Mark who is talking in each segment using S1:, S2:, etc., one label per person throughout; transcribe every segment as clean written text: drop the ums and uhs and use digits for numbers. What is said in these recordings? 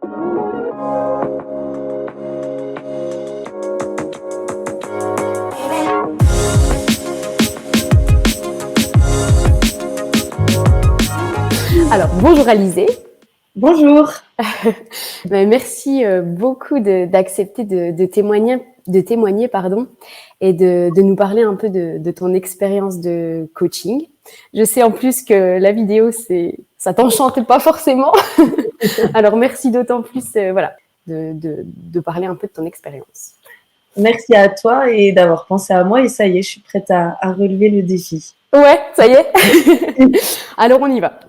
S1: Alors, bonjour Alizée.
S2: Bonjour.
S1: Merci beaucoup d'accepter de témoigner, et de nous parler un peu de ton expérience de coaching. Je sais en plus que la vidéo, ça t'enchante pas forcément. Alors, merci d'autant plus de parler un peu de ton expérience.
S2: Merci à toi et d'avoir pensé à moi. Et ça y est, je suis prête à relever le défi.
S1: Ouais, ça y est. Alors, on y va.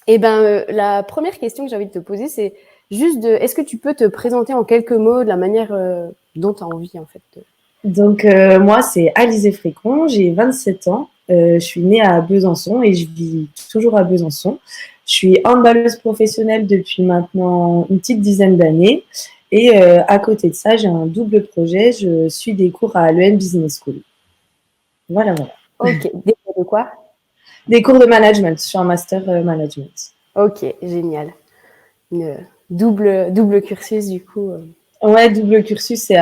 S1: La première question que j'ai envie de te poser, c'est juste est-ce que tu peux te présenter en quelques mots de la manière dont tu as envie, en fait.
S2: Donc, moi, c'est Alizée Frécon, j'ai 27 ans. Je suis née à Besançon et je vis toujours à Besançon. Je suis handballeuse professionnelle depuis maintenant une petite dizaine d'années. Et à côté de ça, j'ai un double projet. Je suis des cours à l'EM Business School. Voilà.
S1: Ok, des cours de quoi?
S2: Des cours de management. Je suis en master management.
S1: Ok, génial. Une double cursus, du coup.
S2: Ouais, double cursus, c'est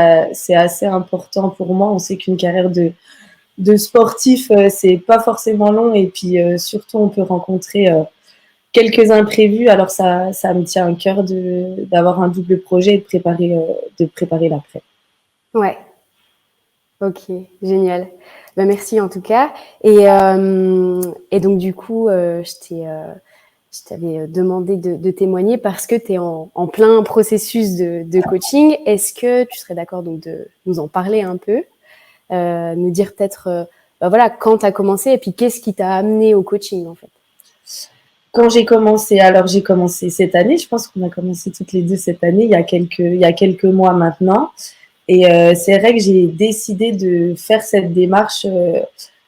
S2: assez important pour moi. On sait qu'une carrière de sportif, c'est pas forcément long et puis surtout, on peut rencontrer quelques imprévus. Alors, ça me tient à cœur d'avoir un double projet et de préparer l'après.
S1: Ouais. Ok, génial. Merci en tout cas. Et donc, du coup, je t'avais demandé de témoigner parce que tu es en plein processus de coaching. Est-ce que tu serais d'accord donc de nous en parler un peu, nous dire peut-être quand tu as commencé et puis qu'est-ce qui t'a amené au coaching en fait?
S2: Quand j'ai commencé cette année, je pense qu'on a commencé toutes les deux cette année, il y a quelques mois maintenant. Et c'est vrai que j'ai décidé de faire cette démarche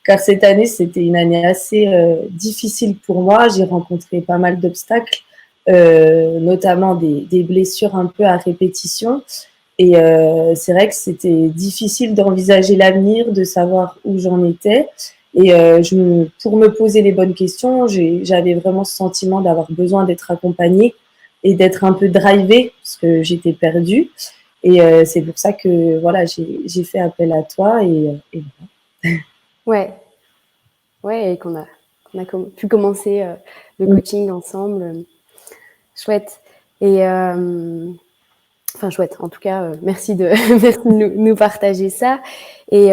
S2: car cette année, c'était une année assez difficile pour moi. J'ai rencontré pas mal d'obstacles, notamment des blessures un peu à répétition. Et c'est vrai que c'était difficile d'envisager l'avenir, de savoir où j'en étais. Et pour me poser les bonnes questions, j'avais vraiment ce sentiment d'avoir besoin d'être accompagnée et d'être un peu drivée parce que j'étais perdue. Et c'est pour ça que voilà, j'ai fait appel à toi et
S1: Ouais, ouais, et qu'on a pu commencer le coaching ensemble. Chouette. Et chouette. En tout cas, merci de nous partager ça. Et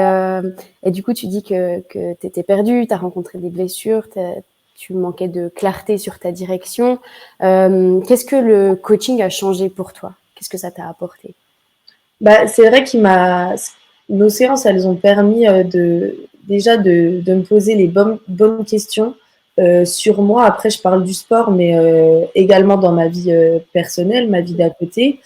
S1: du coup, tu dis que tu étais perdue, tu as rencontré des blessures, tu manquais de clarté sur ta direction. Qu'est-ce que le coaching a changé pour toi? Qu'est-ce que ça t'a apporté?
S2: c'est vrai nos séances, elles ont permis déjà de me poser les bonnes questions sur moi. Après, je parle du sport, mais également dans ma vie personnelle, ma vie d'à côté.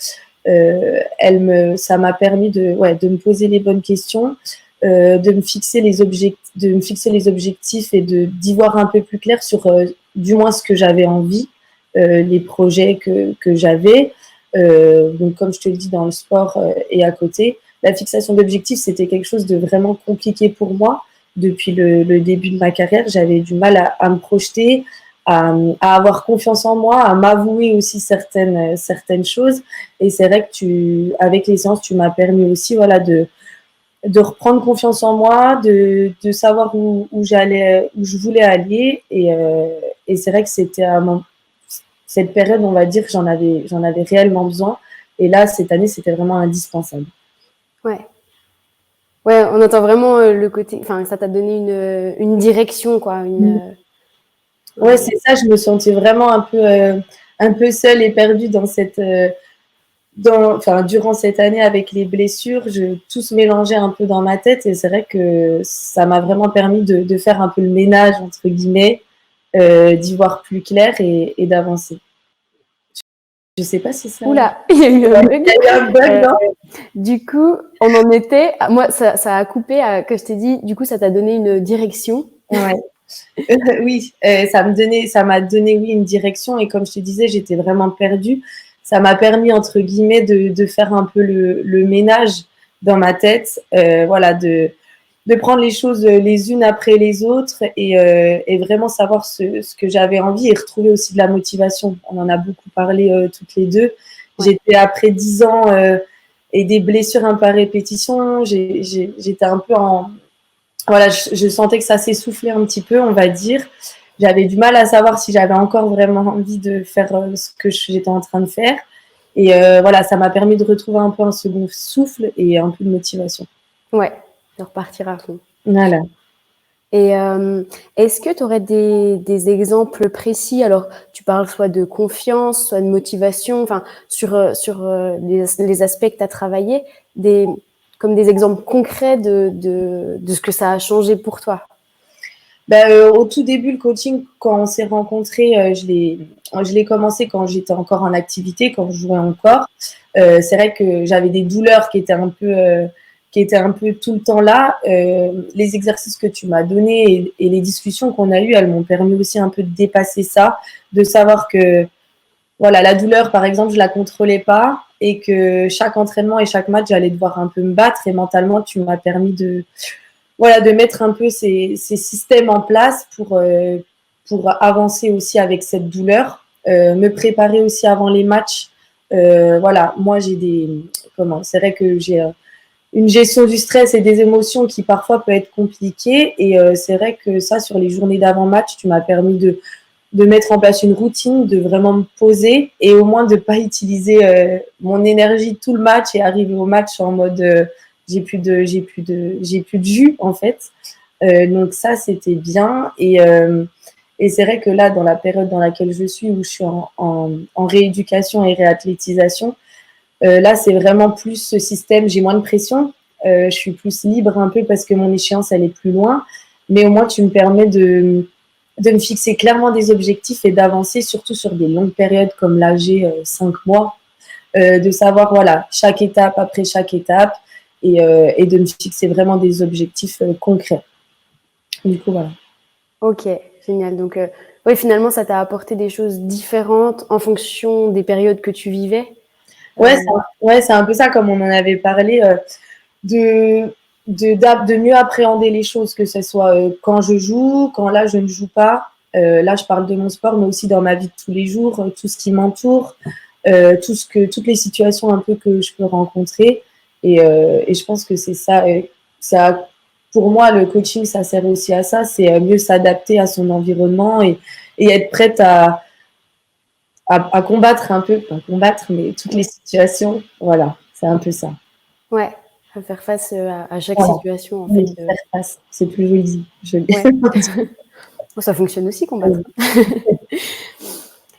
S2: Ça m'a permis de me poser les bonnes questions, de me fixer les objectifs et d'y voir un peu plus clair sur du moins ce que j'avais envie, les projets que j'avais. Donc, comme je te le dis, dans le sport et à côté, la fixation d'objectifs, c'était quelque chose de vraiment compliqué pour moi. Depuis le début de ma carrière, j'avais du mal à me projeter, à avoir confiance en moi, à m'avouer aussi certaines choses. Et c'est vrai que avec les séances, tu m'as permis aussi de reprendre confiance en moi, de savoir où je voulais aller. Et c'est vrai que c'était cette période, on va dire que j'en avais réellement besoin. Et là, cette année, c'était vraiment indispensable.
S1: Ouais. Ouais, on entend vraiment le côté. Enfin, ça t'a donné une direction, quoi.
S2: Ouais, c'est ça. Je me sentais vraiment un peu seule et perdue durant cette année avec les blessures. Tout se mélangeait un peu dans ma tête et c'est vrai que ça m'a vraiment permis de faire un peu le ménage, entre guillemets, d'y voir plus clair et d'avancer. Je sais pas si ça.
S1: Oula, il y a eu un bug.
S2: Il y a eu un bug, non?
S1: Du coup, on en était. Moi, ça a coupé que je t'ai dit. Du coup, ça t'a donné une direction.
S2: Ouais. Oui, ça m'a donné oui, une direction et comme je te disais, j'étais vraiment perdue. Ça m'a permis, entre guillemets, de faire un peu le ménage dans ma tête, voilà, de prendre les choses les unes après les autres et vraiment savoir ce que j'avais envie et retrouver aussi de la motivation. On en a beaucoup parlé toutes les deux. J'étais après 10 ans et des blessures un peu à répétition. J'étais un peu en... Voilà, je sentais que ça s'essoufflait un petit peu, on va dire. J'avais du mal à savoir si j'avais encore vraiment envie de faire ce que j'étais en train de faire. Et voilà, ça m'a permis de retrouver un peu un second souffle et un peu de motivation.
S1: Ouais, de repartir à fond.
S2: Voilà.
S1: Et est-ce que tu aurais des exemples précis? Alors, tu parles soit de confiance, soit de motivation, enfin, sur les aspects que tu as travaillé, comme des exemples concrets de ce que ça a changé pour toi.
S2: Au tout début, le coaching, quand on s'est rencontrés, je l'ai commencé quand j'étais encore en activité, quand je jouais encore. C'est vrai que j'avais des douleurs qui étaient un peu tout le temps là. Les exercices que tu m'as donnés et les discussions qu'on a eues, elles m'ont permis aussi un peu de dépasser ça, de savoir que voilà, la douleur, par exemple, je la contrôlais pas et que chaque entraînement et chaque match, j'allais devoir un peu me battre et mentalement, tu m'as permis de voilà, de mettre un peu ces systèmes en place pour avancer aussi avec cette douleur, me préparer aussi avant les matchs. Voilà, moi j'ai c'est vrai que j'ai une gestion du stress et des émotions qui parfois peut être compliquée et c'est vrai que ça sur les journées d'avant-match, tu m'as permis de mettre en place une routine, de vraiment me poser et au moins de pas utiliser mon énergie tout le match et arriver au match en mode j'ai plus de jus en fait. Donc ça c'était bien et c'est vrai que là dans la période dans laquelle je suis où je suis en rééducation et réathlétisation, là c'est vraiment plus ce système, j'ai moins de pression, je suis plus libre un peu parce que mon échéance elle est plus loin, mais au moins tu me permets de me fixer clairement des objectifs et d'avancer surtout sur des longues périodes comme là j'ai 5 mois, de savoir voilà chaque étape après chaque étape et de me fixer vraiment des objectifs concrets. Du coup, voilà.
S1: Ok, génial. Donc, oui, finalement, ça t'a apporté des choses différentes en fonction des périodes que tu vivais.
S2: Ouais, c'est un peu ça, comme on en avait parlé, de, de mieux appréhender les choses, que ce soit quand je joue, quand là je ne joue pas. Là, je parle de mon sport, mais aussi dans ma vie de tous les jours, tout ce qui m'entoure, toutes les situations un peu que je peux rencontrer. Et je pense que c'est ça, ça. Pour moi, le coaching, ça sert aussi à ça, c'est mieux s'adapter à son environnement et être prête à combattre un peu, pas combattre, mais toutes les situations. Voilà, c'est un peu ça.
S1: Ouais, à faire face à chaque
S2: Voilà.
S1: situation, en fait.
S2: Oui, faire face, c'est plus joli.
S1: Ouais. Bon, ça fonctionne aussi, combattre.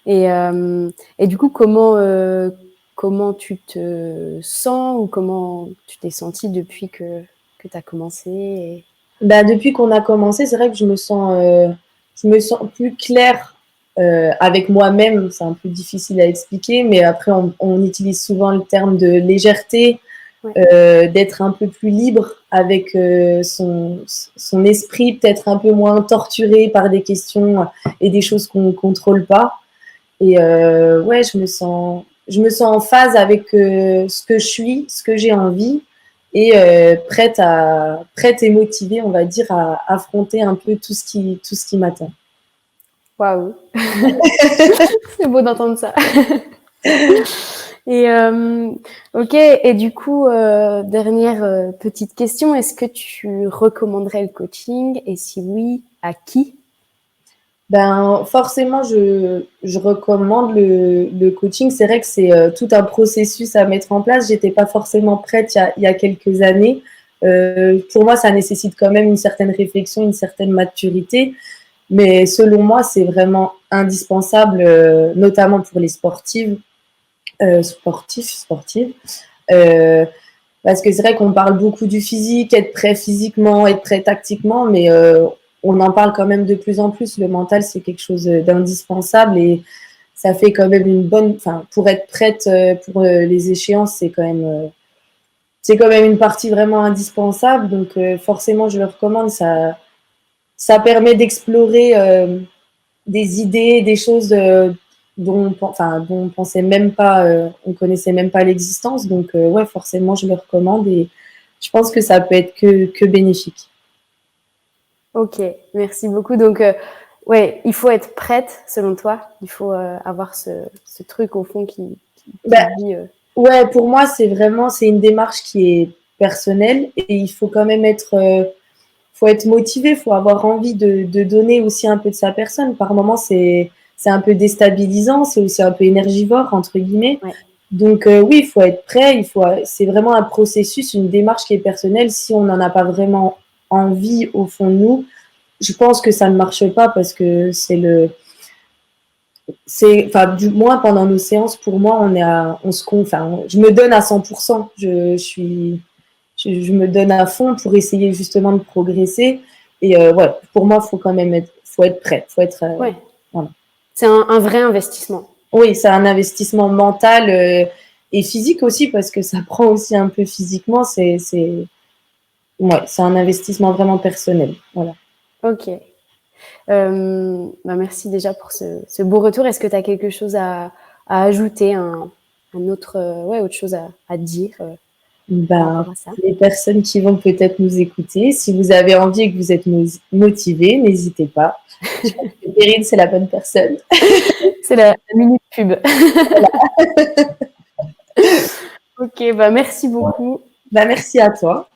S1: Et du coup, comment tu te sens ou comment tu t'es sentie depuis que tu as commencé
S2: Bah, depuis qu'on a commencé, c'est vrai que je me sens plus claire avec moi-même. C'est un peu difficile à expliquer, mais après, on utilise souvent le terme de légèreté,
S1: Ouais.
S2: d'être un peu plus libre avec son esprit, peut-être un peu moins torturé par des questions et des choses qu'on ne contrôle pas. Et ouais, je me sens en phase avec ce que je suis, ce que j'ai envie et prête et motivée, on va dire, à affronter un peu tout ce qui m'attend.
S1: Waouh, c'est beau d'entendre ça. Et ok, et du coup, dernière petite question, est-ce que tu recommanderais le coaching? Et si oui, à qui?
S2: Ben, forcément, je recommande le coaching. C'est vrai que c'est tout un processus à mettre en place. J'étais pas forcément prête il y a quelques années. Pour moi, ça nécessite quand même une certaine réflexion, une certaine maturité. Mais selon moi, c'est vraiment indispensable, notamment pour les sportives. Euh, Parce que c'est vrai qu'on parle beaucoup du physique, être prêt physiquement, être prêt tactiquement, mais on en parle quand même de plus en plus. Le mental, c'est quelque chose d'indispensable et ça fait quand même une bonne. Enfin, pour être prête pour les échéances, c'est quand même une partie vraiment indispensable. Donc forcément, je le recommande. Ça permet d'explorer des idées, des choses dont on pensait même pas, on connaissait même pas l'existence. Donc ouais, forcément, je le recommande et je pense que ça peut être que bénéfique.
S1: Ok, merci beaucoup. Donc, ouais, il faut être prête, selon toi. Il faut avoir ce truc au fond qui
S2: Bah,
S1: se dit,
S2: ouais, pour moi, c'est une démarche qui est personnelle et il faut quand même faut être motivé, faut avoir envie de donner aussi un peu de sa personne. Par moments, c'est un peu déstabilisant, c'est aussi un peu énergivore, entre guillemets.
S1: ouais.
S2: Donc, oui, il faut être prêt, c'est vraiment un processus, une démarche qui est personnelle. Si on n'en a pas vraiment envie au fond de nous, je pense que ça ne marche pas parce que enfin, du moins pendant nos séances, pour moi, je me donne à 100%. Je me donne à fond pour essayer justement de progresser. Et ouais, pour moi, faut être prêt.
S1: Ouais.
S2: Voilà.
S1: C'est un vrai investissement.
S2: Oui, c'est un investissement mental et physique aussi parce que ça prend aussi un peu physiquement. Ouais, c'est un investissement vraiment personnel. Voilà.
S1: Ok. Bah merci déjà pour ce beau retour. Est-ce que tu as quelque chose à ajouter, un autre, ouais, autre chose à dire par
S2: Ben,
S1: rapport à ça?
S2: les personnes qui vont peut-être nous écouter, si vous avez envie et que vous êtes motivés, n'hésitez pas. Je pense que Perrine, c'est la bonne personne.
S1: C'est la minute pub. Ok, bah merci beaucoup.
S2: Ben, merci à toi.